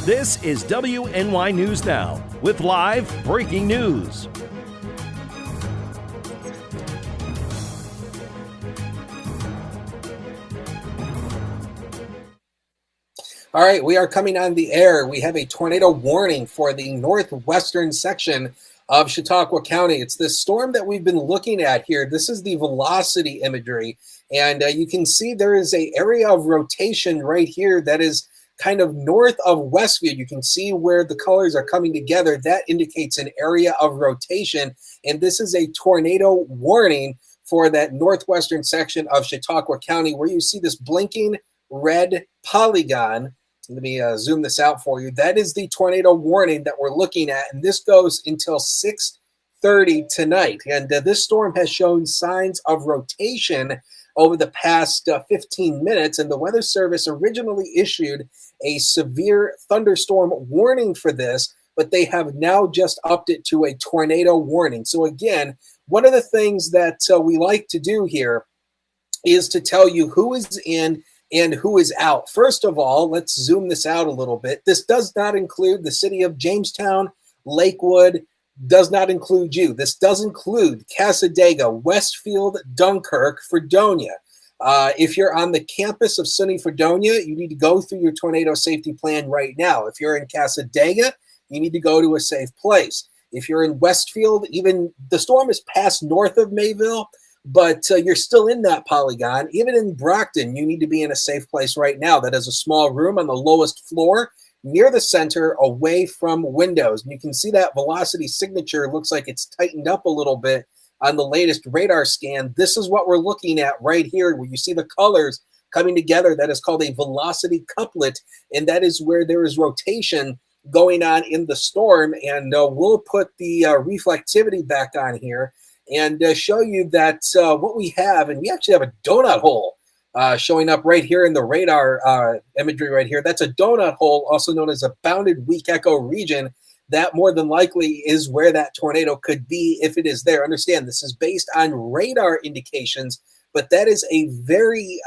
This is WNY News Now with live breaking news. All right, we are coming on the air. We have a tornado warning for the northwestern section of Chautauqua County. It's this storm that we've been looking at here. This is the velocity imagery. And you can see there is an area of rotation right here that is kind of north of Westview. You can see where the colors are coming together. That indicates an area of rotation. And this is a tornado warning for that northwestern section of Chautauqua County, where you see this blinking red polygon. Let me zoom this out for you. That is the tornado warning that we're looking at, and this goes until 6:30 tonight. And this storm has shown signs of rotation over the past 15 minutes, and the Weather Service originally issued a severe thunderstorm warning for this, but they have now just upped it to a tornado warning. So again, one of the things that we like to do here is to tell you who is in and who is out. First of all, let's zoom this out a little bit. This does not include the city of Jamestown, Lakewood, does not include you. This does include Cassadaga, Westfield, Dunkirk, Fredonia. If you're on the campus of SUNY Fredonia, you need to go through your tornado safety plan right now. If you're in Cassadaga, you need to go to a safe place. If you're in Westfield, even the storm is passed north of Mayville, but you're still in that polygon. Even in Brockton, you need to be in a safe place right now. That is a small room on the lowest floor near the center, away from windows. And you can see that velocity signature looks like it's tightened up a little bit on the latest radar scan. This is what we're looking at right here, where you see the colors coming together. That is called a velocity couplet, and that is where there is rotation going on in the storm. And we'll put the reflectivity back on here and show you that what we have, and we actually have a donut hole showing up right here in the radar imagery right here. That's a donut hole, also known as a bounded weak echo region. That more than likely is where that tornado could be if it is there. Understand, this is based on radar indications, but that is a very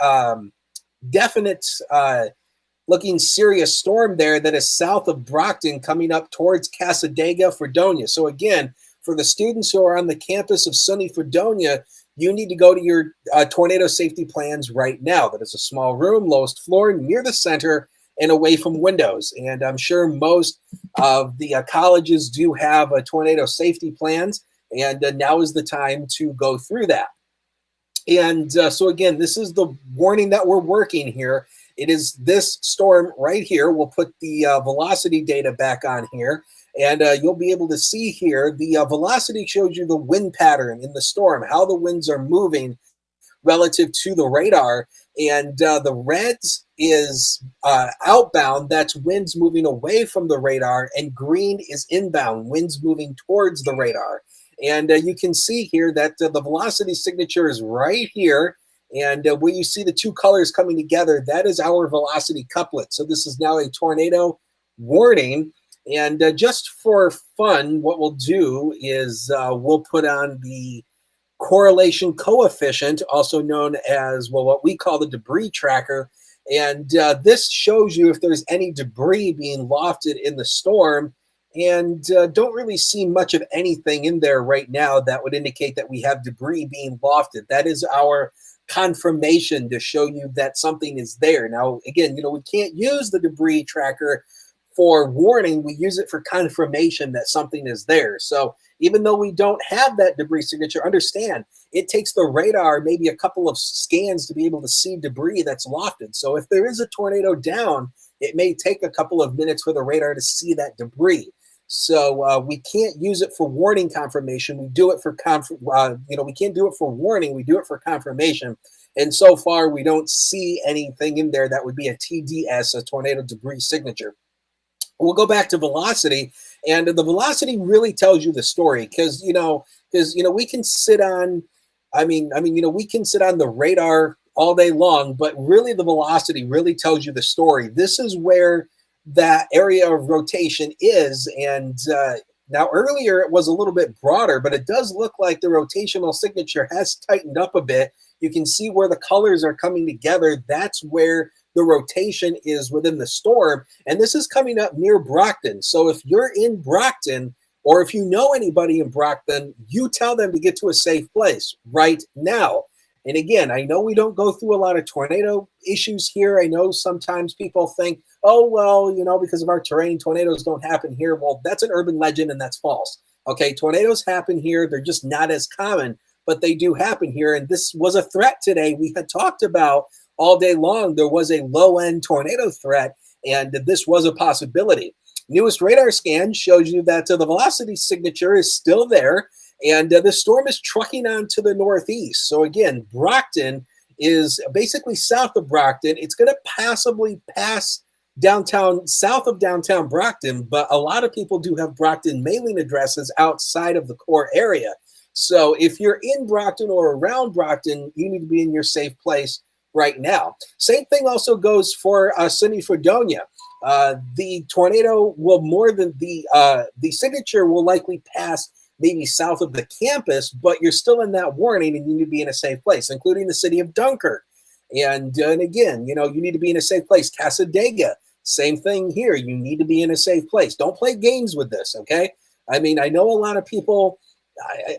definite looking serious storm there that is south of Brockton coming up towards Cassadaga, Fredonia. So again, for the students who are on the campus of SUNY Fredonia, you need to go to your tornado safety plans right now. That is a small room, lowest floor, near the center, and away from windows. And I'm sure most of the colleges do have tornado safety plans, and now is the time to go through that. And so again, this is the warning that we're working here. It is this storm right here. We'll put the velocity data back on here. And you'll be able to see here, the velocity shows you the wind pattern in the storm, how the winds are moving relative to the radar. And the reds is outbound, that's winds moving away from the radar, and green is inbound, winds moving towards the radar. And you can see here that the velocity signature is right here. And when you see the two colors coming together, that is our velocity couplet. So this is now a tornado warning. And just for fun, what we'll do is we'll put on the correlation coefficient, also known as, well, what we call the debris tracker. And this shows you if there's any debris being lofted in the storm. And don't really see much of anything in there right now that would indicate that we have debris being lofted. That is our confirmation to show you that something is there. Now, again, we can't use the debris tracker for warning. We use it for confirmation that something is there. So even though we don't have that debris signature, understand it takes the radar maybe a couple of scans to be able to see debris that's lofted. So if there is a tornado down, it may take a couple of minutes for the radar to see that debris. So we can't use it for warning confirmation. We do it for we can't do it for warning. We do it for confirmation. And so far, we don't see anything in there that would be a TDS, a tornado debris signature. We'll go back to velocity, and the velocity really tells you the story, because we can sit on, we can sit on the radar all day long, but really the velocity really tells you the story. This is where that area of rotation is, and now earlier it was a little bit broader, but it does look like the rotational signature has tightened up a bit. You can see where the colors are coming together. That's where the rotation is within the storm. And this is coming up near Brockton. So if you're in Brockton, or if you know anybody in Brockton, you tell them to get to a safe place right now. And again, I know we don't go through a lot of tornado issues here. I know sometimes people think, oh, well, you know, because of our terrain, tornadoes don't happen here. Well, that's an urban legend and that's false. Okay, tornadoes happen here. They're just not as common, but they do happen here. And this was a threat today. We had talked about all day long. There was a low-end tornado threat, and this was a possibility. Newest radar scan shows you that the velocity signature is still there, and the storm is trucking on to the northeast. So again, Brockton is basically south of Brockton. It's going to possibly pass downtown, south of downtown Brockton, but a lot of people do have Brockton mailing addresses outside of the core area. So if you're in Brockton or around Brockton, you need to be in your safe place right now. Same thing also goes for Cindy Fredonia. The tornado will more than the signature will likely pass maybe south of the campus, but you're still in that warning and you need to be in a safe place, including the city of Dunkirk. And again, you know, you need to be in a safe place. Casadega, same thing here. You need to be in a safe place. Don't play games with this, okay? I mean, I know a lot of people,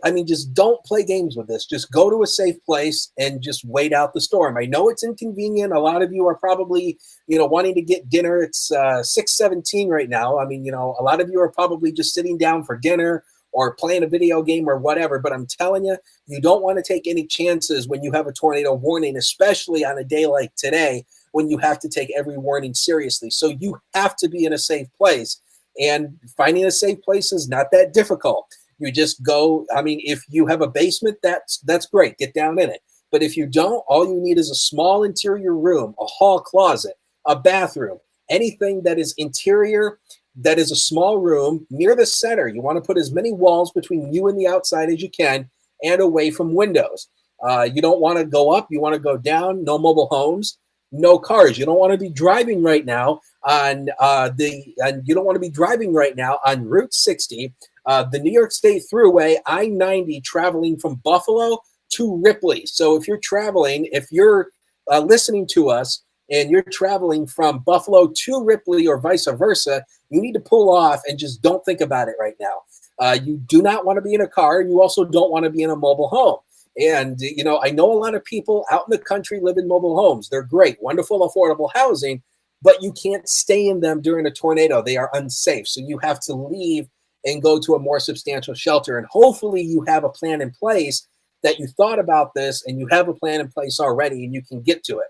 I mean, just don't play games with this. Just go to a safe place and just wait out the storm. I know it's inconvenient. A lot of you are probably, you know, wanting to get dinner. It's 6:17 right now. I mean, you know, a lot of you are probably just sitting down for dinner or playing a video game or whatever. But I'm telling you, you don't want to take any chances when you have a tornado warning, especially on a day like today when you have to take every warning seriously. So you have to be in a safe place. And finding a safe place is not that difficult. You just go, I mean, if you have a basement, that's great. Get down in it. But if you don't, all you need is a small interior room, a hall closet, a bathroom, anything that is interior, that is a small room near the center. You want to put as many walls between you and the outside as you can and away from windows. You don't want to go up. You want to go down. No mobile homes, no cars. You don't want to be driving right now on you don't want to be driving right now on Route 60, the New York State Thruway, I-90, traveling from Buffalo to Ripley. So if you're traveling, if you're listening to us and you're traveling from Buffalo to Ripley or vice versa, you need to pull off and just don't think about it right now. You do not want to be in a car. You also don't want to be in a mobile home. And, you know, I know a lot of people out in the country live in mobile homes. They're great, wonderful, affordable housing, but you can't stay in them during a tornado. They are unsafe. So you have to leave and go to a more substantial shelter. And hopefully you have a plan in place, that you thought about this and you have a plan in place already and you can get to it.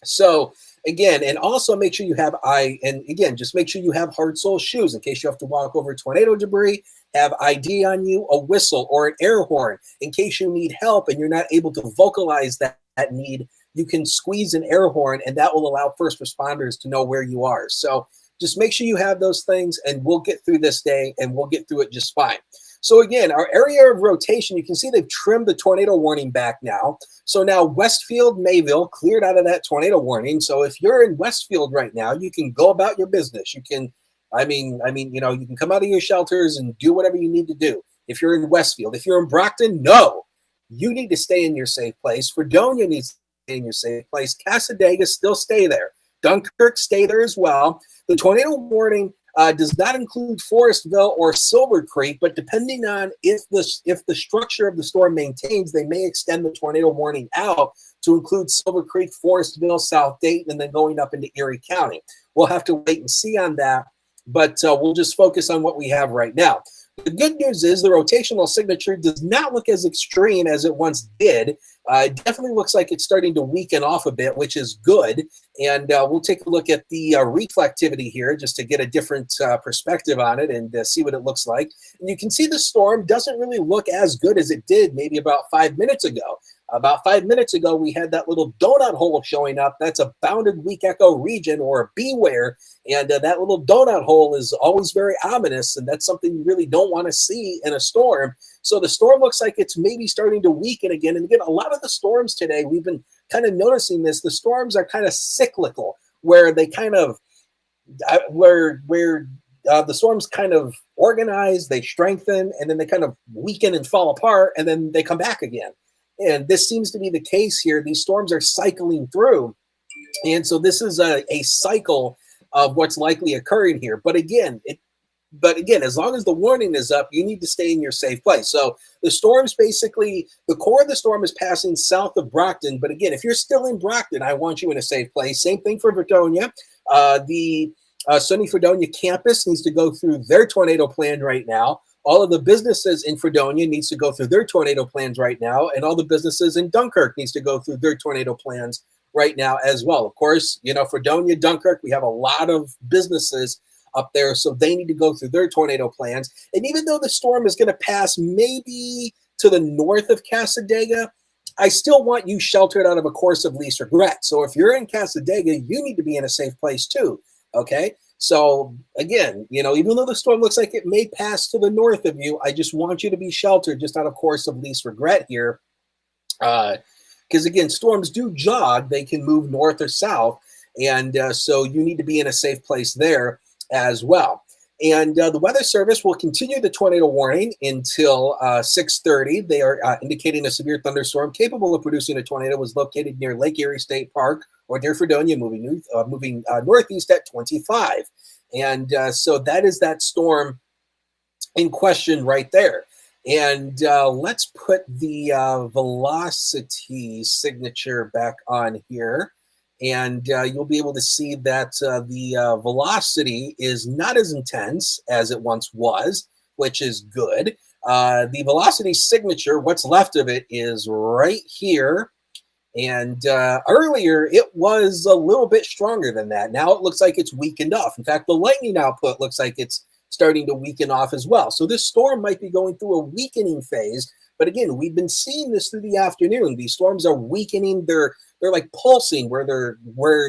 So again, and also make sure you have just make sure you have hard sole shoes in case you have to walk over tornado debris. Have ID on you, a whistle or an air horn in case you need help and you're not able to vocalize that need. You can squeeze an air horn and that will allow first responders to know where you are. So just make sure you have those things and we'll get through this day and we'll get through it just fine. So again, our area of rotation, you can see they've trimmed the tornado warning back now. So now Westfield, Mayville cleared out of that tornado warning. So if you're in Westfield right now, you can go about your business. You can, I mean, you know, you can come out of your shelters and do whatever you need to do. If you're in Westfield, if you're in Brockton, no, you need to stay in your safe place. Fredonia needs to stay in your safe place. Casadega, still stay there. Dunkirk, stay there as well. The tornado warning does not include Forestville or Silver Creek, but depending on if the structure of the storm maintains, they may extend the tornado warning out to include Silver Creek, Forestville, South Dayton, and then going up into Erie County. We'll have to wait and see on that, but we'll just focus on what we have right now. The good news is the rotational signature does not look as extreme as it once did. It definitely looks like it's starting to weaken off a bit, which is good. And we'll take a look at the reflectivity here just to get a different perspective on it and see what it looks like. And you can see the storm doesn't really look as good as it did maybe about 5 minutes ago. About 5 minutes ago, we had that little donut hole showing up. That's a bounded weak echo region, or beware. And that little donut hole is always very ominous, and that's something you really don't want to see in a storm. So the storm looks like it's maybe starting to weaken again. And again, a lot of the storms today, we've been kind of noticing this. The storms are kind of cyclical, where they kind of, the storms kind of organize, they strengthen, and then they kind of weaken and fall apart, and then they come back again. And this seems to be the case here. These storms are cycling through. And so this is a cycle of what's likely occurring here. But again, as long as the warning is up, you need to stay in your safe place. So the storm's basically, the core of the storm is passing south of Brockton. But again, if you're still in Brockton, I want you in a safe place. Same thing for Fredonia. The SUNY Fredonia campus needs to go through their tornado plan right now. All of the businesses in Fredonia needs to go through their tornado plans right now. And all the businesses in Dunkirk needs to go through their tornado plans right now as well. Of course, Fredonia, Dunkirk, we have a lot of businesses up there, so they need to go through their tornado plans. And even though the storm is going to pass maybe to the north of Cassadaga, I still want you sheltered out of a course of least regret. So if you're in Cassadaga, you need to be in a safe place too, okay? So again, even though the storm looks like it may pass to the north of you, I just want you to be sheltered just out of course of least regret here. Because again, storms do jog, they can move north or south. And so you need to be in a safe place there as well. And the Weather Service will continue the tornado warning until 6:30. They are indicating a severe thunderstorm capable of producing a tornado was located near Lake Erie State Park or near Fredonia, moving northeast at 25. And so that is that storm in question right there. And let's put the velocity signature back on here. And you'll be able to see that the velocity is not as intense as it once was, which is good. The velocity signature, what's left of it, is right here. And earlier, it was a little bit stronger than that. Now it looks like it's weakened off. In fact, the lightning output looks like it's starting to weaken off as well. So this storm might be going through a weakening phase. But again, we've been seeing this through the afternoon. These storms are weakening. They're like pulsing where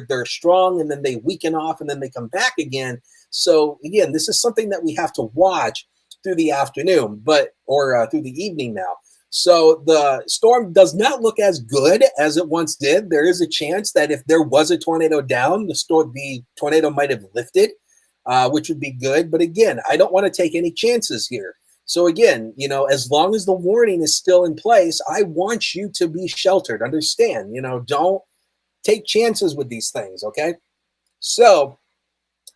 they're strong and then they weaken off and then they come back again. So again, this is something that we have to watch through the afternoon, or through the evening now. So the storm does not look as good as it once did. There is a chance that if there was a tornado down, the tornado might have lifted, which would be good. But again, I don't want to take any chances here. So again, as long as the warning is still in place, I want you to be sheltered. Understand, don't take chances with these things, okay? So,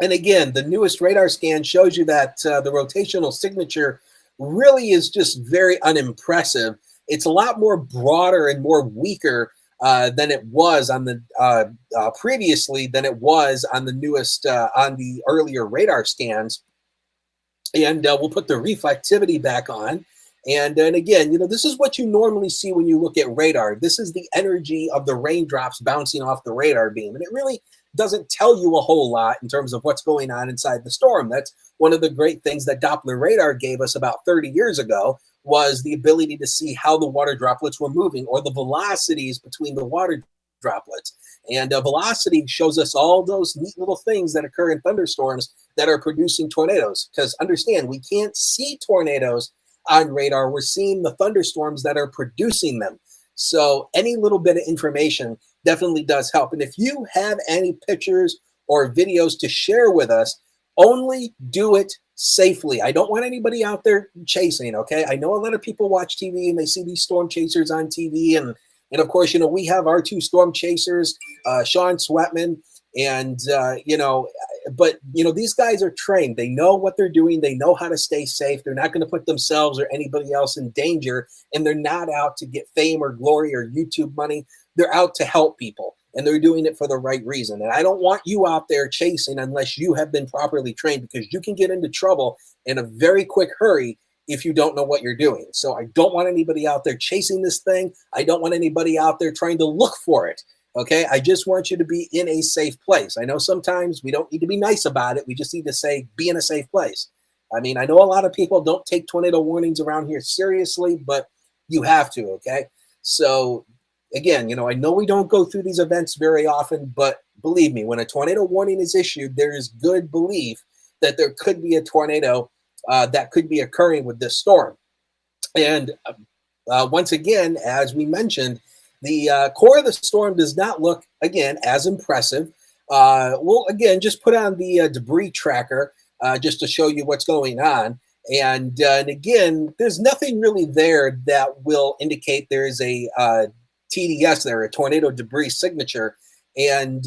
and again, the newest radar scan shows you that the rotational signature really is just very unimpressive. It's a lot more broader and more weaker than it was on the previously than it was on the newest, on the earlier radar scans. And we'll put the reflectivity back on. And again, this is what you normally see when you look at radar. This is the energy of the raindrops bouncing off the radar beam. And it really doesn't tell you a whole lot in terms of what's going on inside the storm. That's one of the great things that Doppler radar gave us about 30 years ago, was the ability to see how the water droplets were moving, or the velocities between the water droplets. And velocity shows us all those neat little things that occur in thunderstorms that are producing tornadoes. Because understand, we can't see tornadoes on radar. We're seeing the thunderstorms that are producing them. So any little bit of information definitely does help. And if you have any pictures or videos to share with us, only do it safely. I don't want anybody out there chasing, okay? I know a lot of people watch TV and they see these storm chasers on TV, and of course, we have our two storm chasers, Sean Sweatman, and but these guys are trained. They know what they're doing. They know how to stay safe. They're not going to put themselves or anybody else in danger, and they're not out to get fame or glory or YouTube money. They're out to help people, and they're doing it for the right reason. And I don't want you out there chasing unless you have been properly trained, because you can get into trouble in a very quick hurry if you don't know what you're doing. So I don't want anybody out there chasing this thing. I don't want anybody out there trying to look for it. Okay. I just want you to be in a safe place. I know sometimes we don't need to be nice about it. We just need to say, be in a safe place. I mean, I know a lot of people don't take tornado warnings around here seriously, but you have to. Okay. So again, I know we don't go through these events very often, but believe me, when a tornado warning is issued, there is good belief that there could be a tornado that could be occurring with this storm. And once again, as we mentioned, the core of the storm does not look, again, as impressive. We'll, again, just put on the debris tracker just to show you what's going on. And again, there's nothing really there that will indicate there is a TDS there, a tornado debris signature. And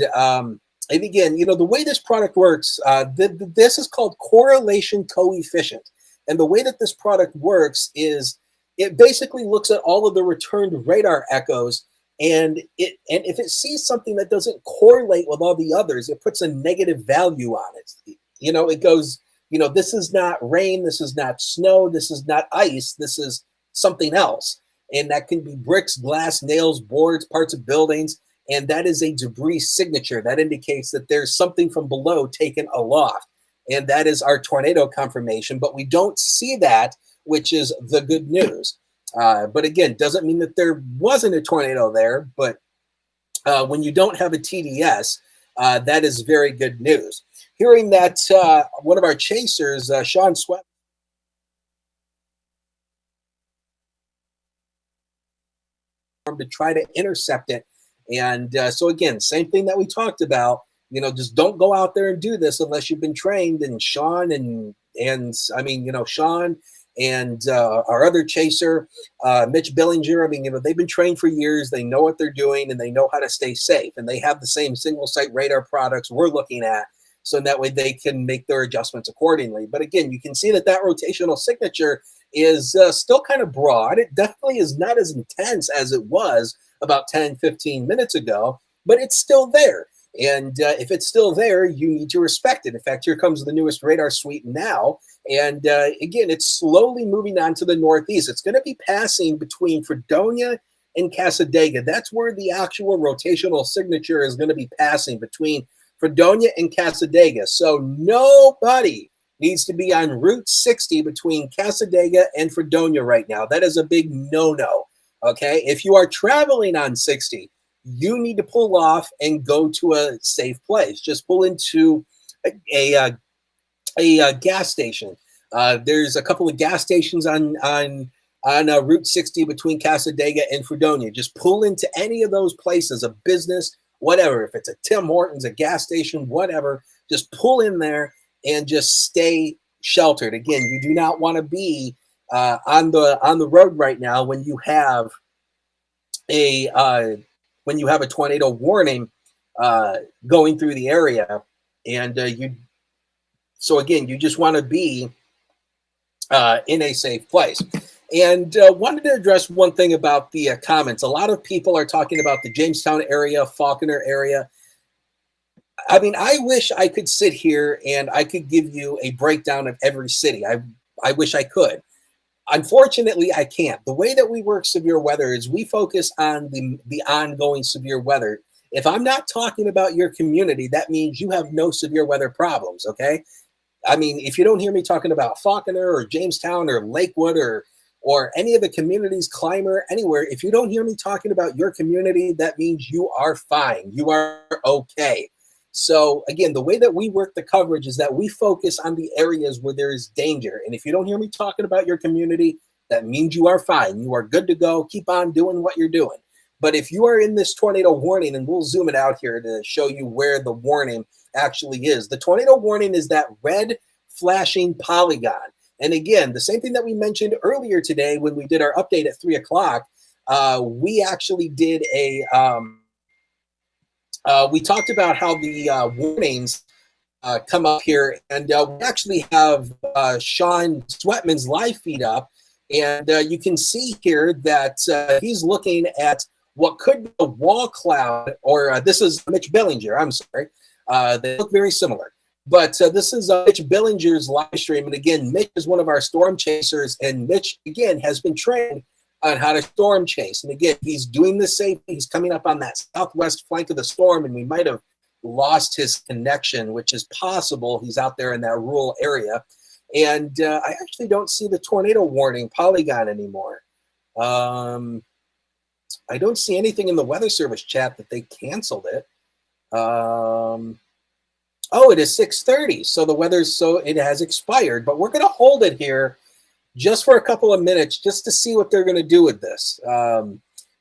again, the way this product works, this is called correlation coefficient. And the way that this product works is it basically looks at all of the returned radar echoes, and if it sees something that doesn't correlate with all the others, it puts a negative value on it. It goes, this is not rain, this is not snow, this is not ice, this is something else. And that can be bricks, glass, nails, boards, parts of buildings. And that is a debris signature. That indicates that there's something from below taken aloft. And that is our tornado confirmation. But we don't see that, which is the good news. But again, doesn't mean that there wasn't a tornado there. But when you don't have a TDS, that is very good news. Hearing that one of our chasers, Sean Sweat, to try to intercept it. And so again, same thing that we talked about, just don't go out there and do this unless you've been trained. And Sean and Sean and our other chaser, Mitch Billinger, they've been trained for years. They know what they're doing and they know how to stay safe. And they have the same single site radar products we're looking at. So that way they can make their adjustments accordingly. But again, you can see that rotational signature is still kind of broad. It definitely is not as intense as it was about 10, 15 minutes ago, but it's still there. And if it's still there, you need to respect it. In fact, here comes the newest radar suite now. And again, it's slowly moving on to the northeast. It's going to be passing between Fredonia and Cassadaga. That's where the actual rotational signature is going to be passing, between Fredonia and Cassadaga. So nobody needs to be on Route 60 between Cassadaga and Fredonia right now. That is a big no-no. Okay, if you are traveling on 60, you need to pull off and go to a safe place. Just pull into a gas station. There's a couple of gas stations on Route 60 between Cassadaga and Fredonia. Just pull into any of those places, a business, whatever. If it's a Tim Hortons, a gas station, whatever, just pull in there and just stay sheltered. Again, you do not want to be on the road right now when you have a tornado warning going through the area, and you just want to be in a safe place. And wanted to address one thing about the comments. A lot of people are talking about the Jamestown area, Falconer area. I wish I could sit here and I could give you a breakdown of every city. I wish I could. Unfortunately, I can't. The way that we work severe weather is we focus on the ongoing severe weather. If I'm not talking about your community, that means you have no severe weather problems, okay? If you don't hear me talking about Falconer or Jamestown or Lakewood or any of the communities, Clymer, anywhere, if you don't hear me talking about your community, that means you are fine. You are okay. So again, the way that we work the coverage is that we focus on the areas where there is danger. And if you don't hear me talking about your community, that means you are fine. You are good to go. Keep on doing what you're doing. But if you are in this tornado warning, and we'll zoom it out here to show you where the warning actually is. The tornado warning is that red flashing polygon. And again, the same thing that we mentioned earlier today when we did our update at 3 o'clock, we actually did we talked about how the warnings come up here, and we actually have Sean Sweatman's live feed up, and you can see here that he's looking at what could be a wall cloud, or this is Mitch Billinger, I'm sorry. They look very similar. But this is Mitch Billinger's live stream, and again, Mitch is one of our storm chasers, and Mitch, again, has been trained on how to storm chase. And again, he's doing this safely. He's coming up on that southwest flank of the storm, and we might have lost his connection, which is possible. He's out there in that rural area. And I actually don't see the tornado warning polygon anymore. I don't see anything in the Weather Service chat that they canceled it. Oh, it is 6:30. So it has expired, but we're going to hold it here just for a couple of minutes, just to see what they're going to do with this.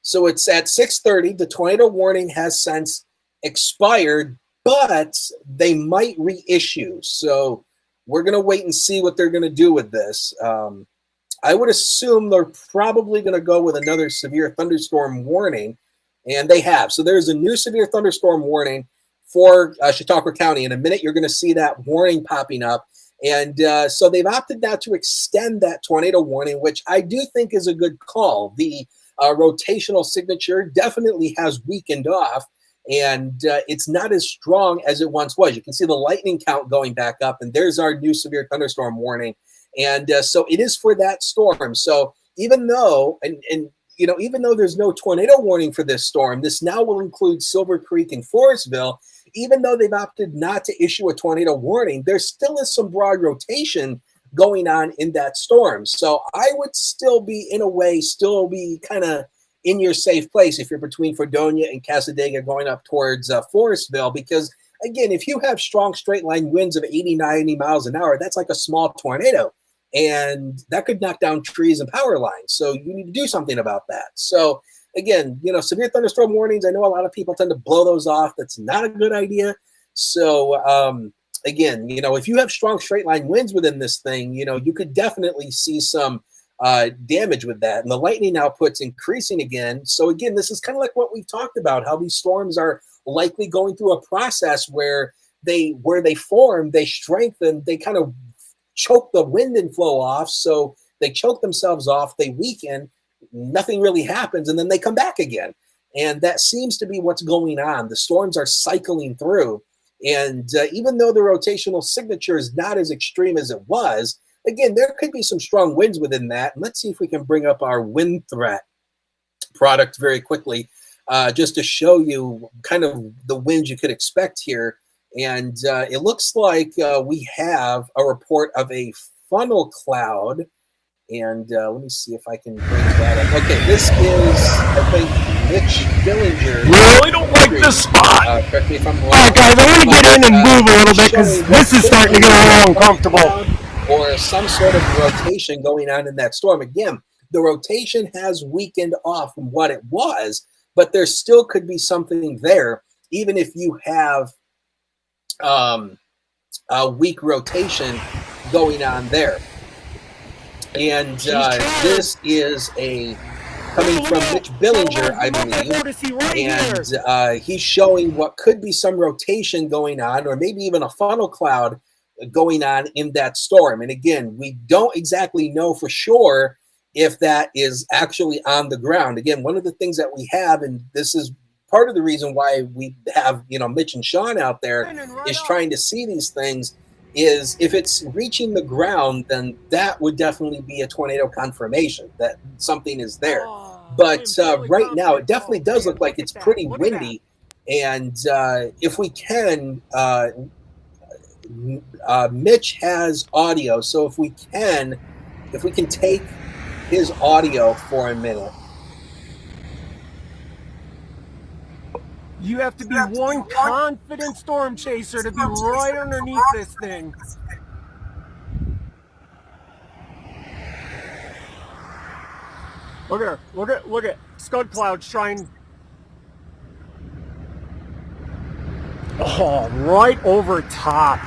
So it's at 6:30. The tornado warning has since expired, but they might reissue. So we're going to wait and see what they're going to do with this. I would assume they're probably going to go with another severe thunderstorm warning, And they have. So there's a new severe thunderstorm warning for Chautauqua County. In a minute, you're going to see that warning popping up. And so they've opted now to extend that tornado warning, which I do think is a good call. The rotational signature definitely has weakened off, and it's not as strong as it once was. You can see the lightning count going back up, and there's our new severe thunderstorm warning. And so it is for that storm. So even though, even though there's no tornado warning for this storm, this now will include Silver Creek and Forestville. Even though they've opted not to issue a tornado warning, there still is some broad rotation going on in that storm. So I would still be, in a way, kind of in your safe place if you're between Fredonia and Cassadaga going up towards Forestville, because again, if you have strong straight line winds of 80, 90 miles an hour, that's like a small tornado, and that could knock down trees and power lines. So you need to do something about that. So again, severe thunderstorm warnings, I know a lot of people tend to blow those off. That's not a good idea. So again, if you have strong straight line winds within this thing, you could definitely see some damage with that. And the lightning output's increasing again. So again, this is kind of like what we've talked about, how these storms are likely going through a process where they form, they strengthen, they kind of choke the wind and flow off. So they choke themselves off, they weaken, nothing really happens, and then they come back again. And that seems to be what's going on. The storms are cycling through. And even though the rotational signature is not as extreme as it was, again, there could be some strong winds within that. And let's see if we can bring up our wind threat product very quickly, just to show you kind of the winds you could expect here. And it looks like we have a report of a funnel cloud. And let me see if I can bring that up. Okay, this is, I think, Mitch Dillinger. Really don't like this spot. Correct me if I'm wrong. All right, guys, I want to get in and move a little bit because this is starting to get a little uncomfortable. Or some sort of rotation going on in that storm. Again, the rotation has weakened off from what it was, but there still could be something there, even if you have a weak rotation going on there. And this is coming from Mitch Billinger, I believe, and he's showing what could be some rotation going on, or maybe even a funnel cloud going on in that storm. And again, we don't exactly know for sure if that is actually on the ground. Again, one of the things that we have, and this is part of the reason why we have, Mitch and Sean out there, is trying to see these things, is if it's reaching the ground, then that would definitely be a tornado confirmation that something is there. But right now, it definitely does look like it's pretty windy. And if we can, Mitch has audio. So if we can take his audio for a minute. You have to be one confident storm chaser to be right underneath this thing. Look at her. Look at Scud Cloud's trying. Oh, right over top.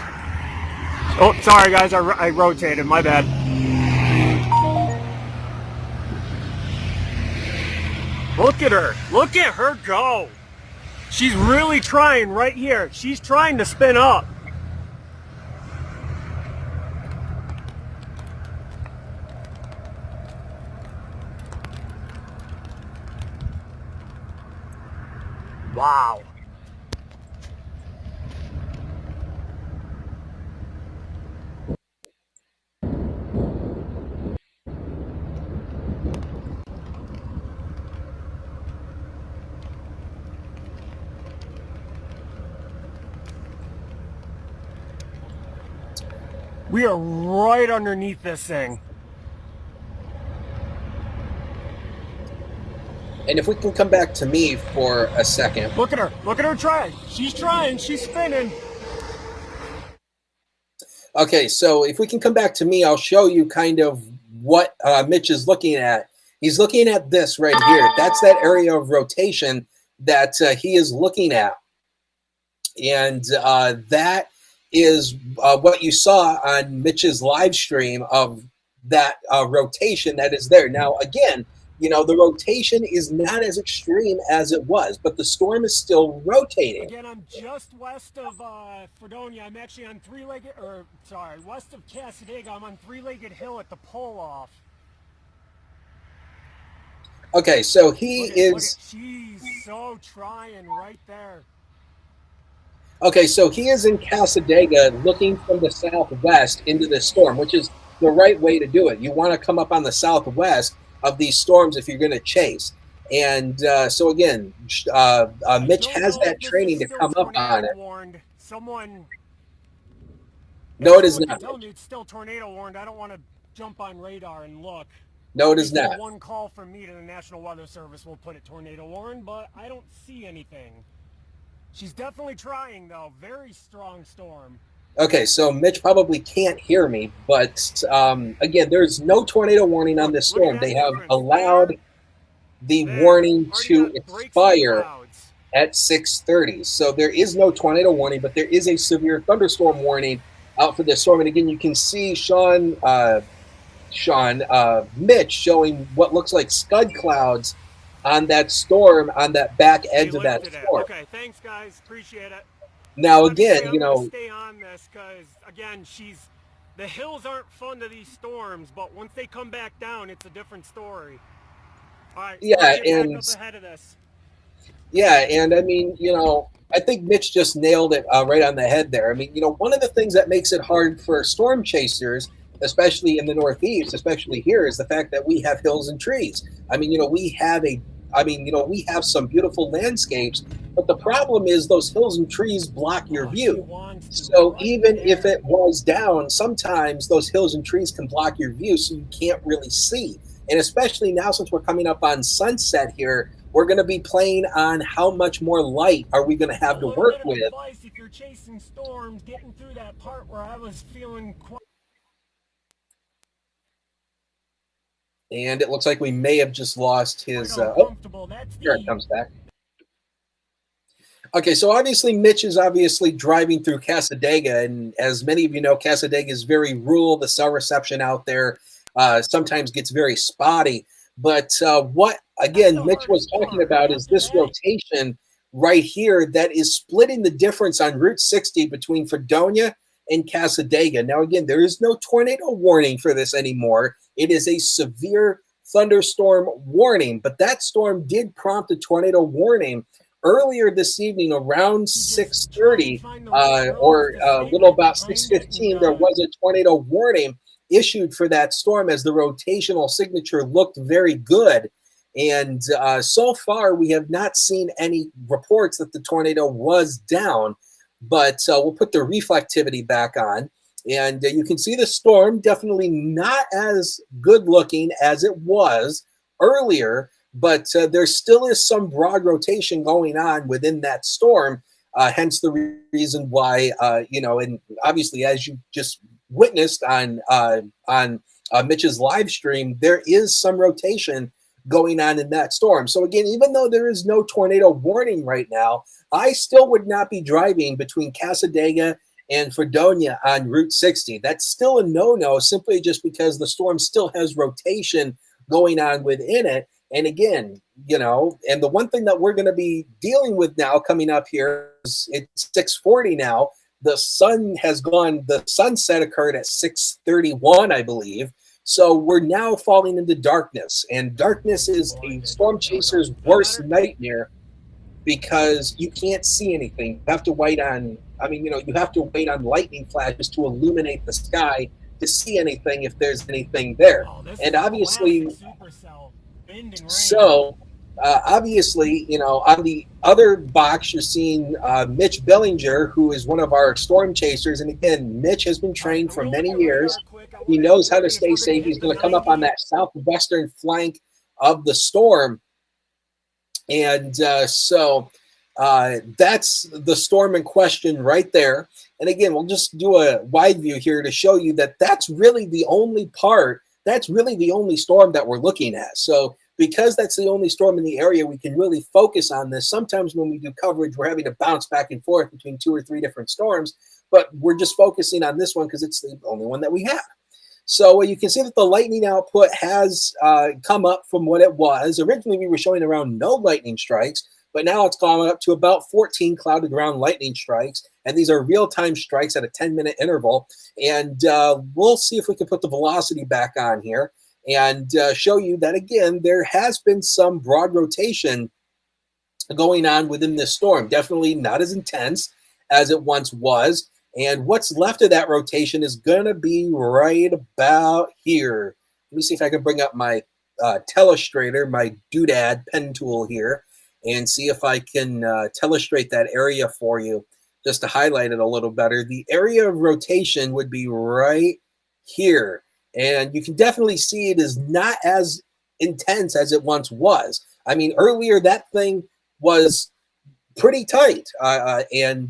Oh, sorry guys, I rotated, my bad. Look at her go. She's really trying right here. She's trying to spin up. Wow. We are right underneath this thing. And if we can come back to me for a second. Look at her try. She's trying, she's spinning. Okay, so if we can come back to me, I'll show you kind of what Mitch is looking at. He's looking at this right here. That's that area of rotation that he is looking at. And that is what you saw on Mitch's live stream of that rotation that is there. Now, again, you know, the rotation is not as extreme as it was, but the storm is still rotating. Again, I'm just west of Fredonia. I'm actually on west of Casadega. I'm on Three-Legged Hill at the pull-off. Okay, so she's so trying right there. Okay, so he is in Casadega looking from the southwest into the storm, which is the right way to do it. You want to come up on the southwest of these storms if you're going to chase. And so again, Mitch has that training to come up on it. Warned. No, it is not. Tell me it's still tornado warned. I don't want to jump on radar and look. No, it is not. One call from me to the National Weather Service will put it tornado warned, but I don't see anything. She's definitely trying, though. Very strong storm. Okay, so Mitch probably can't hear me, but again, there's no tornado warning on this storm. They have allowed the warning to expire at 6:30. So there is no tornado warning, but there is a severe thunderstorm warning out for this storm. And again, you can see Mitch showing what looks like scud clouds on that storm, on that back edge of that storm. Okay, thanks guys, appreciate it. Now again, you know, stay on this because again, the hills aren't fun to these storms, but once they come back down, it's a different story. All right, yeah, and up ahead of this. Yeah, and I mean, you know, I think Mitch just nailed it right on the head there. I mean, you know, one of the things that makes it hard for storm chasers, especially in the Northeast, especially here, is the fact that we have hills and trees. I mean, you know, we have some beautiful landscapes, but the problem is those hills and trees block your view. So even if it was down, sometimes those hills and trees can block your view, so you can't really see. And especially now, since we're coming up on sunset here, we're going to be playing on how much more light are we going to have to work with. If you're chasing storms, getting through that part where I was feeling quite. And it looks like we may have just lost his. Here it comes back. Okay, so obviously Mitch is driving through Casadega, and as many of you know, Casadega is very rural. The cell reception out there sometimes gets very spotty. But what, again, Mitch was talking about is this rotation right here that is splitting the difference on Route 60 between Fredonia and Casadega. Now, again, there is no tornado warning for this anymore. It is a severe thunderstorm warning, but that storm did prompt a tornado warning earlier this evening around 6:30 or a little about 6:15. There was a tornado warning issued for that storm as the rotational signature looked very good. And so far, we have not seen any reports that the tornado was down, but we'll put the reflectivity back on. And you can see the storm definitely not as good looking as it was earlier, but there still is some broad rotation going on within that storm. Hence the reason why, and obviously, as you just witnessed on Mitch's live stream, there is some rotation going on in that storm. So again, even though there is no tornado warning right now, I still would not be driving between Casadega and Fredonia on Route 60. That's still a no-no, simply just because the storm still has rotation going on within it. And again, and the one thing that we're going to be dealing with now coming up here is it's 6:40 now. The sun has gone, the sunset occurred at 6:31, I believe. So we're now falling into darkness, and darkness is a storm chaser's worst nightmare because you can't see anything. You have to wait on, you have to wait on lightning flashes to illuminate the sky to see anything if there's anything there. And obviously, on the other box, you're seeing Mitch Bellinger, who is one of our storm chasers. And again, Mitch has been trained for many years. He knows how to stay safe. He's going to come up on that southwestern flank of the storm. And so that's the storm in question right there. And again, we'll just do a wide view here to show you that that's really the only storm that we're looking at. So because that's the only storm in the area, we can really focus on this. Sometimes when we do coverage, we're having to bounce back and forth between 2 or 3 different storms, but we're just focusing on this one because it's the only one that we have. So you can see that the lightning output has come up from what it was. Originally, we were showing around no lightning strikes, but now it's gone up to about 14 cloud-to-ground lightning strikes. And these are real-time strikes at a 10-minute interval. And we'll see if we can put the velocity back on here and show you that, again, there has been some broad rotation going on within this storm. Definitely not as intense as it once was. And what's left of that rotation is going to be right about here. Let me see if I can bring up my telestrator, my doodad pen tool here, and see if I can telestrate that area for you just to highlight it a little better. The area of rotation would be right here. And you can definitely see it is not as intense as it once was. I mean, earlier that thing was pretty tight, and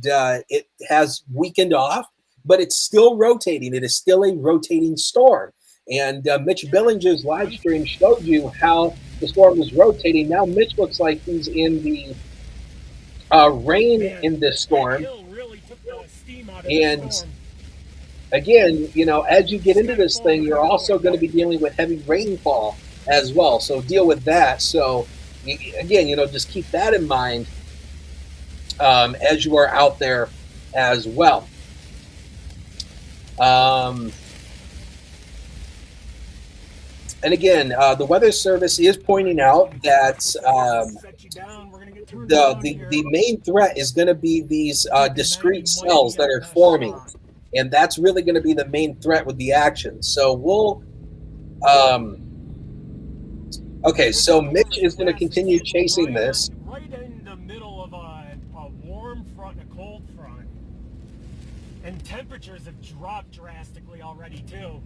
it has weakened off, but it's still rotating. It is still a rotating storm. And Mitch Billinger's live stream showed you how the storm was rotating. Now Mitch looks like he's in the rain in this storm. And again, you know, as you get into this thing, you're also going to be dealing with heavy rainfall as well. So deal with that. So again, you know, just keep that in mind as you are out there as well. And again, the Weather Service is pointing out that the main threat is going to be these discrete cells that are forming. And that's really going to be the main threat with the action. So we'll... okay, so Mitch is going to continue chasing this. Right in the middle of a warm front and a cold front. And temperatures have dropped drastically already, too.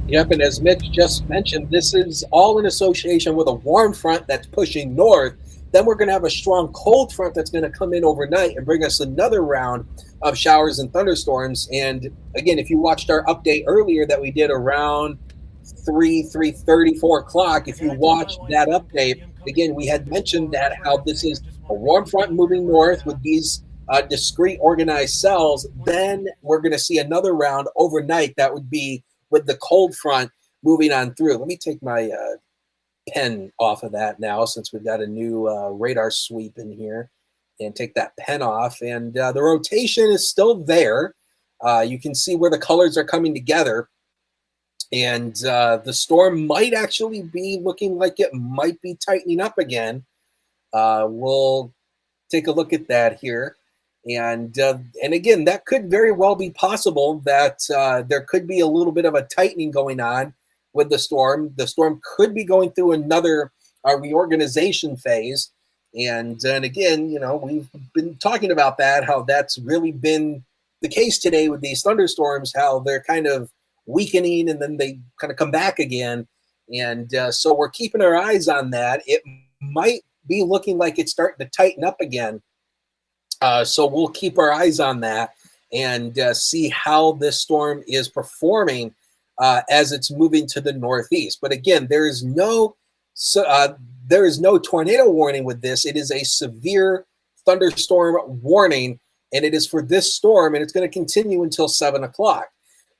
Yep, and as Mitch just mentioned, this is all in association with a warm front that's pushing north. Then we're going to have a strong cold front that's going to come in overnight and bring us another round of showers and thunderstorms. And again, if you watched our update earlier that we did around 3:30, 4 o'clock, if you watched that update, again, we had mentioned that how this is a warm front moving north with these discrete organized cells. Then we're going to see another round overnight that would be with the cold front moving on through. Let me take my pen off of that now, since we've got a new radar sweep in here, and take that pen off. And the rotation is still there. You can see where the colors are coming together. And the storm might actually be looking like it might be tightening up again. We'll take a look at that here. And again, that could very well be possible that there could be a little bit of a tightening going on with the storm. The storm could be going through another reorganization phase. And again, you know, we've been talking about that, how that's really been the case today with these thunderstorms, how they're kind of weakening and then they kind of come back again. And so we're keeping our eyes on that. It might be looking like it's starting to tighten up again. So we'll keep our eyes on that and see how this storm is performing as it's moving to the northeast. But again, there is no tornado warning with this. It is a severe thunderstorm warning, and it is for this storm, and it's going to continue until 7 o'clock.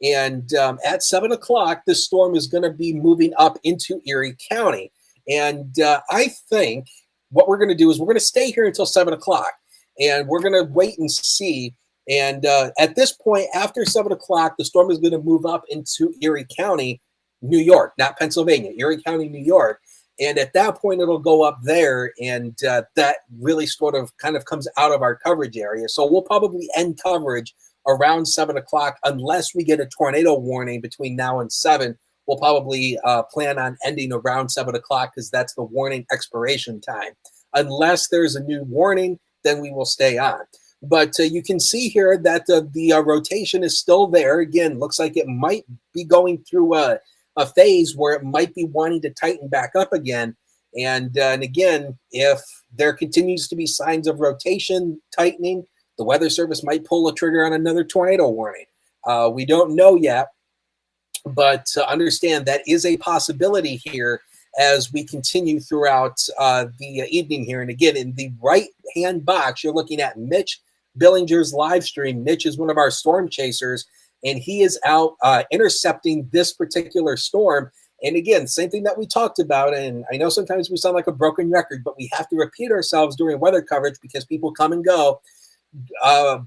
And at 7 o'clock, this storm is going to be moving up into Erie County. And I think what we're going to do is we're going to stay here until 7 o'clock. And we're going to wait and see. And at this point, after 7 o'clock, the storm is going to move up into Erie County, New York, not Pennsylvania, Erie County, New York. And at that point, it'll go up there. And that really sort of kind of comes out of our coverage area. So we'll probably end coverage around 7 o'clock unless we get a tornado warning between now and 7. We'll probably plan on ending around 7 o'clock because that's the warning expiration time. Unless there's a new warning, then we will stay on. But you can see here that the rotation is still there. Again, looks like it might be going through a phase where it might be wanting to tighten back up again. And again, if there continues to be signs of rotation tightening, the Weather Service might pull a trigger on another tornado warning. We don't know yet, but understand that is a possibility here as we continue throughout the evening here. And again, in the right-hand box, you're looking at Mitch Billinger's live stream. Mitch is one of our storm chasers, and he is out intercepting this particular storm. And again, same thing that we talked about. And I know sometimes we sound like a broken record, but we have to repeat ourselves during weather coverage because people come and go.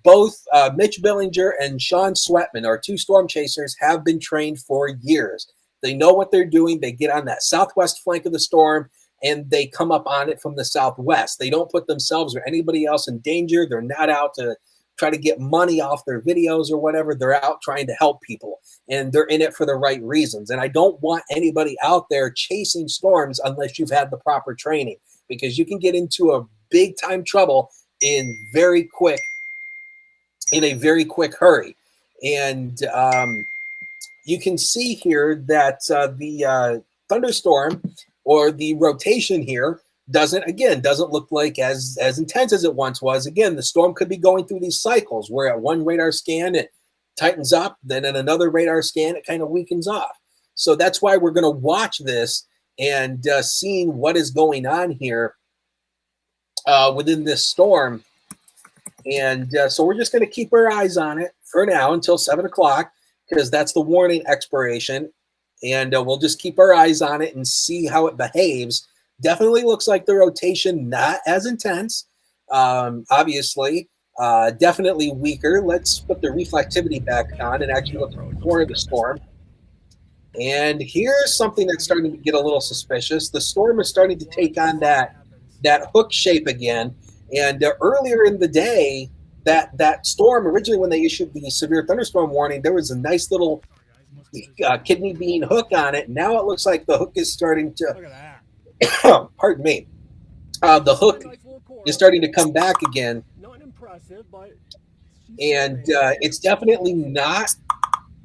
Both Mitch Billinger and Sean Sweatman, our two storm chasers, have been trained for years. They know what they're doing. They get on that southwest flank of the storm, and they come up on it from the southwest. They don't put themselves or anybody else in danger. They're not out to try to get money off their videos or whatever. They're out trying to help people, and they're in it for the right reasons. And I don't want anybody out there chasing storms unless you've had the proper training, because you can get into a big time trouble in a very quick hurry. And you can see here that the thunderstorm or the rotation here doesn't look like as intense as it once was. Again, the storm could be going through these cycles where at one radar scan it tightens up, then at another radar scan it kind of weakens off. So that's why we're going to watch this and seeing what is going on here within this storm. And so we're just going to keep our eyes on it for now until 7 o'clock, because that's the warning expiration. And we'll just keep our eyes on it and see how it behaves. Definitely looks like the rotation not as intense, obviously. Definitely weaker. Let's put the reflectivity back on and actually look at the core of the storm. And here's something that's starting to get a little suspicious. The storm is starting to take on that hook shape again. And earlier in the day, that storm, originally when they issued the severe thunderstorm warning, there was a nice little kidney bean hook on it. Now it looks like the hook is starting to, pardon me, the hook is starting to come back again. And it's definitely not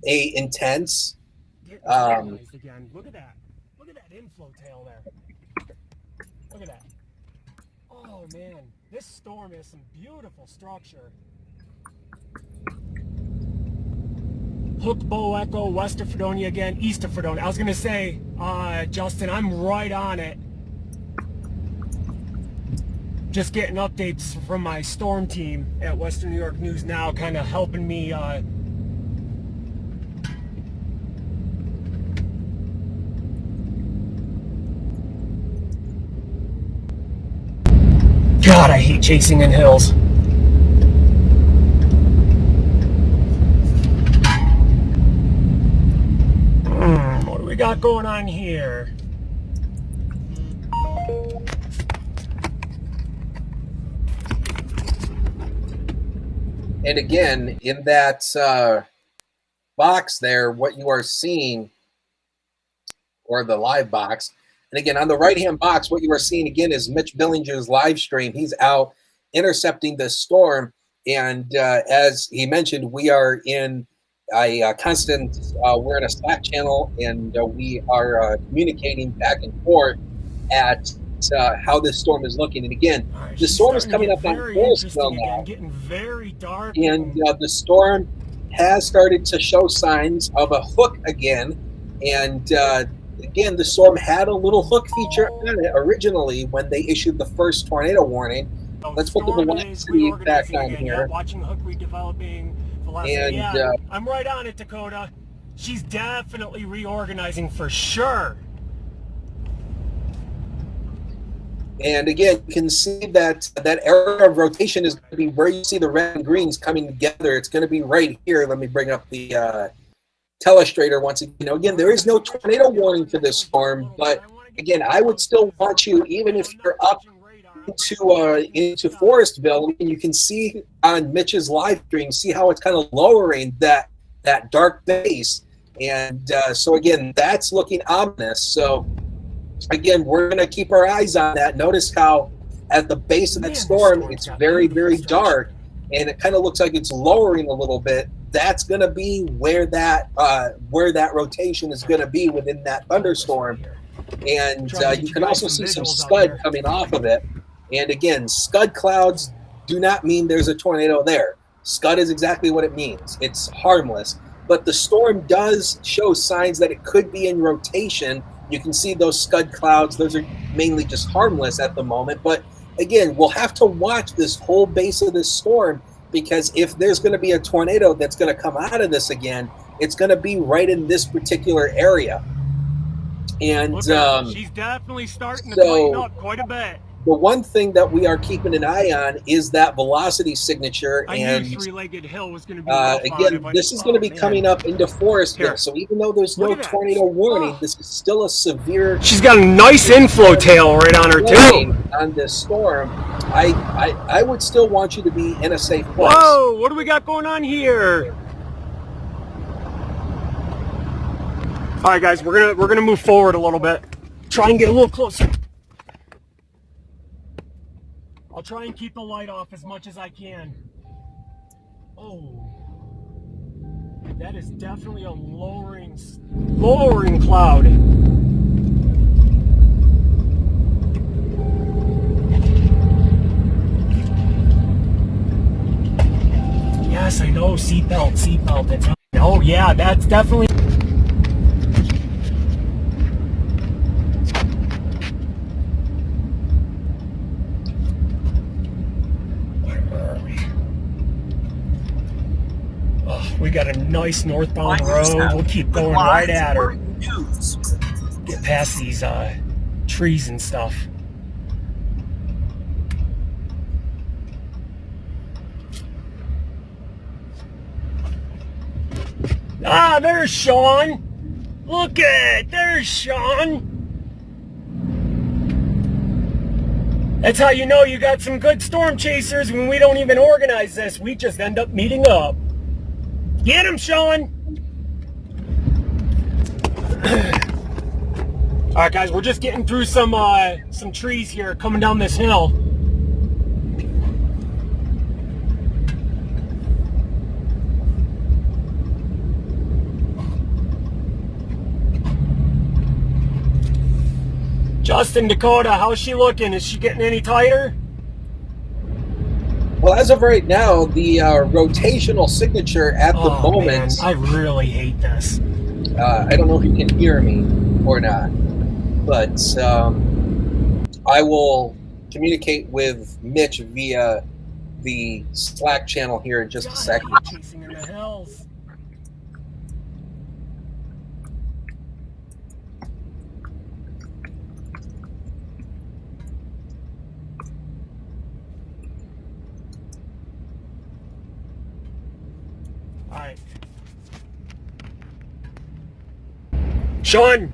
a intense. Look at that. Look at that inflow tail there. Look at that. Oh, man. This storm has some beautiful structure. Hook, Bow, Echo, west of Fredonia again, east of Fredonia. I was going to say, Justin, I'm right on it. Just getting updates from my storm team at Western New York News Now, kind of helping me God, I hate chasing in hills. What do we got going on here? And again, in that box there, what you are seeing, or the live box, and again, on the right-hand box, what you are seeing again is Mitch Billinger's live stream. He's out intercepting this storm. And as he mentioned, we are in a constant, we're in a Slack channel, and we are communicating back and forth at how this storm is looking. And again, the storm is coming up on Thunderstorm now. Getting very dark. And the storm has started to show signs of a hook again. And again, the storm had a little hook feature on it originally when they issued the first tornado warning. Let's put the velocity back on here. Watching hook redeveloping velocity. And yeah, I'm right on it, Dakota. She's definitely reorganizing for sure. And again, you can see that area of rotation is going to be where you see the red and greens coming together. It's going to be right here. Let me bring up the telestrator once again. Again, there is no tornado warning for this storm, but again, I would still want you, even if you're up into Forestville, and you can see on Mitch's live stream, see how it's kind of lowering that dark base. And so again, that's looking ominous. So again, we're going to keep our eyes on that. Notice how at the base of that storm, it's very, very dark, and it kind of looks like it's lowering a little bit. That's going to be where that rotation is going to be within that thunderstorm. And you can also see some scud coming off of it. And again, scud clouds do not mean there's a tornado there. Scud is exactly what it means. It's harmless. But the storm does show signs that it could be in rotation. You can see those scud clouds. Those are mainly just harmless at the moment. But again, we'll have to watch this whole base of this storm because if there's going to be a tornado that's going to come out of this again, it's going to be right in this particular area. And she's definitely starting to tighten up quite a bit. The one thing that we are keeping an eye on is that velocity signature. I and knew Three-Legged Hill was going to be again, this is going to be coming up into forest here. So even though there's no tornado warning, this is still a severe. She's got a nice inflow tail right on her too. On this storm, I would still want you to be in a safe place. Whoa! What do we got going on here? All right, guys, we're gonna move forward a little bit. Try and get a little closer. I'll try and keep the light off as much as I can. Oh, that is definitely a lowering cloud. Yes, I know. Seatbelt. That's, oh yeah, that's definitely. We got a nice northbound road. We'll keep going right at her. Get past these trees and stuff. Ah, there's Sean. Look at, there's Sean. That's how you know you got some good storm chasers when we don't even organize this. We just end up meeting up. Get him, Sean! All right, guys, we're just getting through some trees here, coming down this hill. Justin, Dakota, how's she looking? Is she getting any tighter? Well, as of right now, the rotational signature at the moment. Man, I really hate this. I don't know if you can hear me or not, but I will communicate with Mitch via the Slack channel here in just a second. Chasing in the hills. Alright. Sean,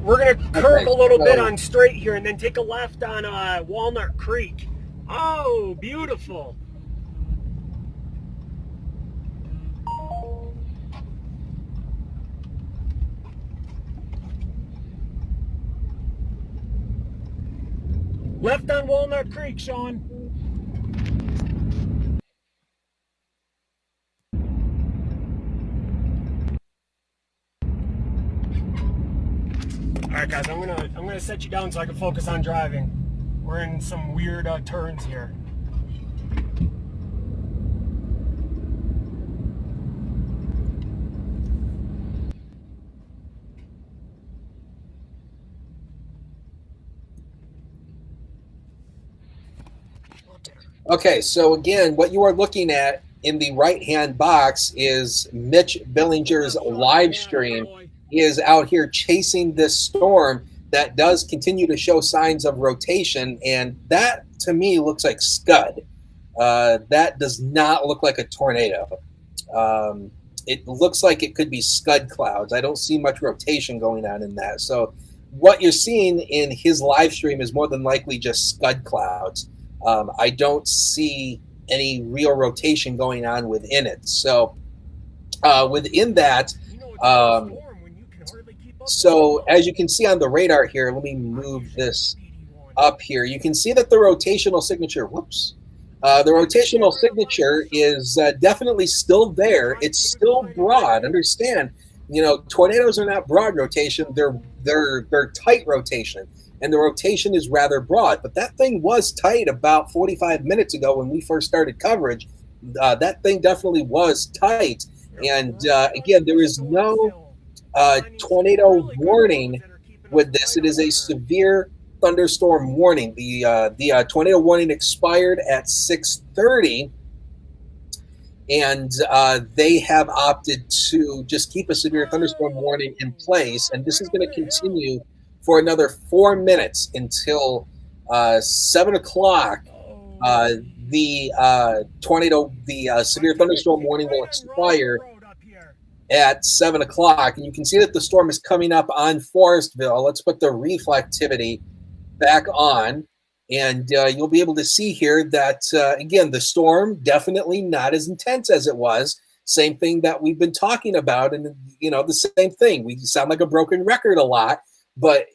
we're going to curve a little bit on straight here and then take a left on Walnut Creek. Oh, beautiful. Left on Walnut Creek, Sean. All right, guys, I'm gonna set you down so I can focus on driving. We're in some weird turns here. Okay, so again, what you are looking at in the right-hand box is Mitch Billinger's live stream. He is out here chasing this storm that does continue to show signs of rotation, and that, to me, looks like Scud. That does not look like a tornado. It looks like it could be Scud clouds. I don't see much rotation going on in that. So what you're seeing in his live stream is more than likely just Scud clouds. I don't see any real rotation going on within it. So within that, so as you can see on the radar here, let me move this up here. You can see that the rotational signature, the rotational signature is definitely still there. It's still broad. Understand, tornadoes are not broad rotation. They're tight rotation. And the rotation is rather broad. But that thing was tight about 45 minutes ago when we first started coverage. That thing definitely was tight. And again, there is no tornado warning with this. It is a severe thunderstorm warning. The tornado warning expired at 6:30. and they have opted to just keep a severe thunderstorm warning in place, and this is going to continue for another 4 minutes until 7 o'clock. The severe thunderstorm warning will expire at 7 o'clock, and you can see that the storm is coming up on Forestville. Let's put the reflectivity back on, and you'll be able to see here that, again, the storm definitely not as intense as it was. Same thing that we've been talking about, and, the same thing. We sound like a broken record a lot, but,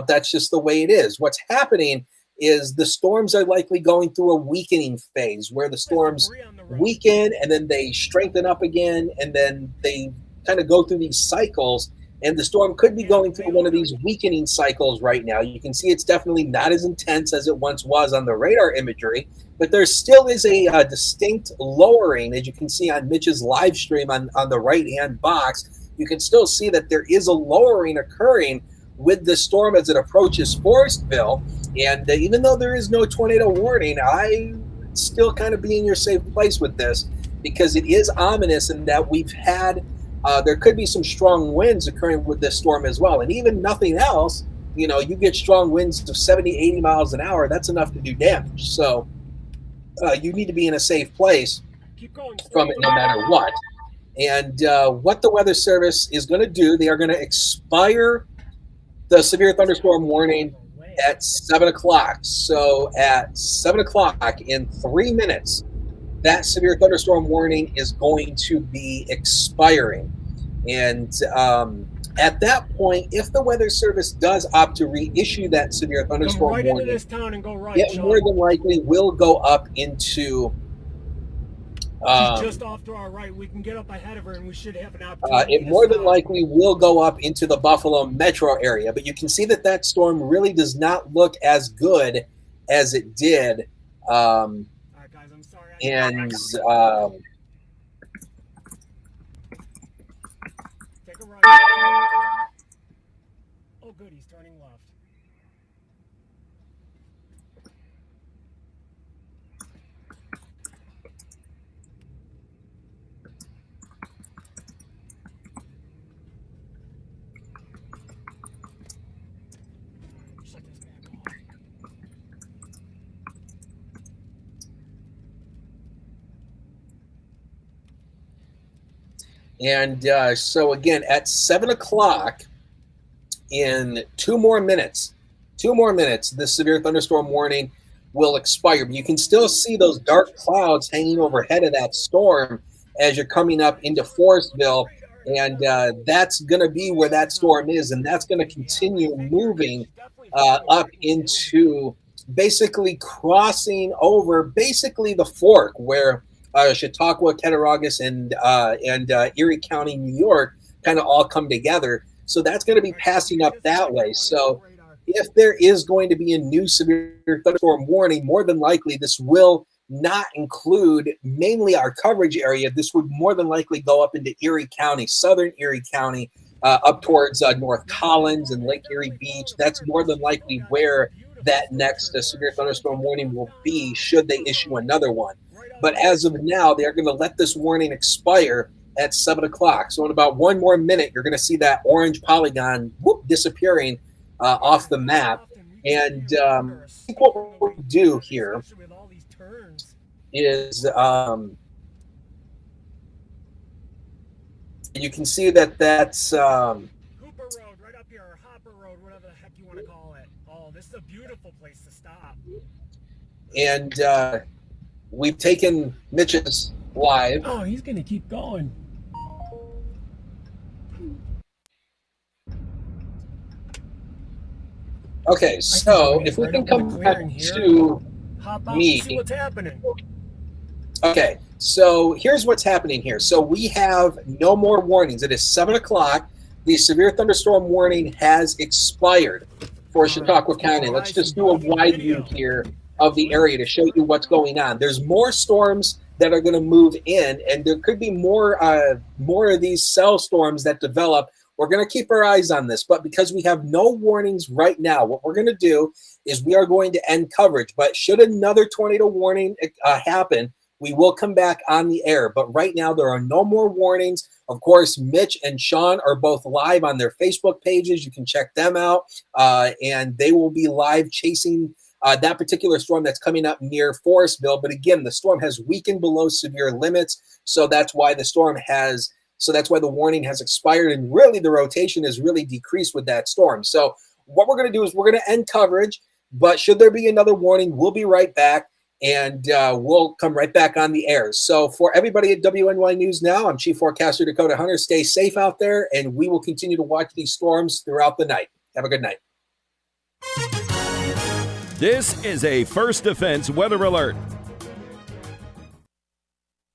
that's just the way it is. What's happening is the storms are likely going through a weakening phase where the storms weaken and then they strengthen up again, and then they kind of go through these cycles. And the storm could be going through one of these weakening cycles right now. You can see it's definitely not as intense as it once was on the radar imagery, but there still is a distinct lowering, as you can see on Mitch's live stream on the right-hand box. You can still see that there is a lowering occurring with the storm as it approaches Forestville. And even though there is no tornado warning, I still kind of be in your safe place with this, because it is ominous in that we've had there could be some strong winds occurring with this storm as well. And even nothing else, you get strong winds of 70, 80 miles an hour. That's enough to do damage. So you need to be in a safe place from it no matter what. And what the Weather Service is going to do, they are going to expire the severe thunderstorm warning at 7 o'clock. So at 7 o'clock, in 3 minutes, that severe thunderstorm warning is going to be expiring. And at that point, if the Weather Service does opt to reissue that severe thunderstorm warning, into this town and go right, it more than likely will go up into... She's just off to our right. We can get up ahead of her, and we should have an opportunity. It more than likely will go up into the Buffalo metro area, but you can see that storm really does not look as good as it did. All right, guys, I'm sorry. And take a right. Oh, good, he's turning left. And so again, at 7 o'clock, in 2 more minutes, the severe thunderstorm warning will expire. But you can still see those dark clouds hanging overhead of that storm as you're coming up into Forestville. And that's going to be where that storm is. And that's going to continue moving up into basically crossing over basically the fork where Chautauqua, Cattaraugus, and Erie County, New York, kind of all come together. So that's going to be passing up that way. So if there is going to be a new severe thunderstorm warning, more than likely this will not include mainly our coverage area. This would more than likely go up into Erie County, southern Erie County, up towards North Collins and Lake Erie Beach. That's more than likely where that next severe thunderstorm warning will be, should they issue another one. But as of now, they are going to let this warning expire at 7 o'clock. So in about 1 more minute, you're going to see that orange polygon disappearing off the map. And I think what we'll do here is you can see that that's Hooper Road, right up here, or Hopper Road, whatever the heck you want to call it. Oh, this is a beautiful place to stop. And we've taken Mitch's live. Oh, he's going to keep going. Okay, so if we can come back to me. See what's happening. Okay, so here's what's happening here. So we have no more warnings. It is 7 o'clock. The severe thunderstorm warning has expired for Chautauqua County. Let's just do a wide view here of the area to show you what's going on. There's more storms that are going to move in, and there could be more of these cell storms that develop. We're going to keep our eyes on this, but because we have no warnings right now, what we're going to do is we are going to end coverage. But should another tornado warning happen, we will come back on the air. But right now, there are no more warnings. Of course, Mitch and Sean are both live on their Facebook pages. You can check them out, and they will be live chasing that particular storm that's coming up near Forestville. But again, the storm has weakened below severe limits, so that's why the warning has expired, and really the rotation has really decreased with that storm. So what we're going to do is we're going to end coverage, but should there be another warning, we'll be right back, and we'll come right back on the air. So for everybody at WNY News Now, I'm Chief Forecaster Dakota Hunter. Stay safe out there, and we will continue to watch these storms throughout the night. Have a good night. This is a First Defense weather alert.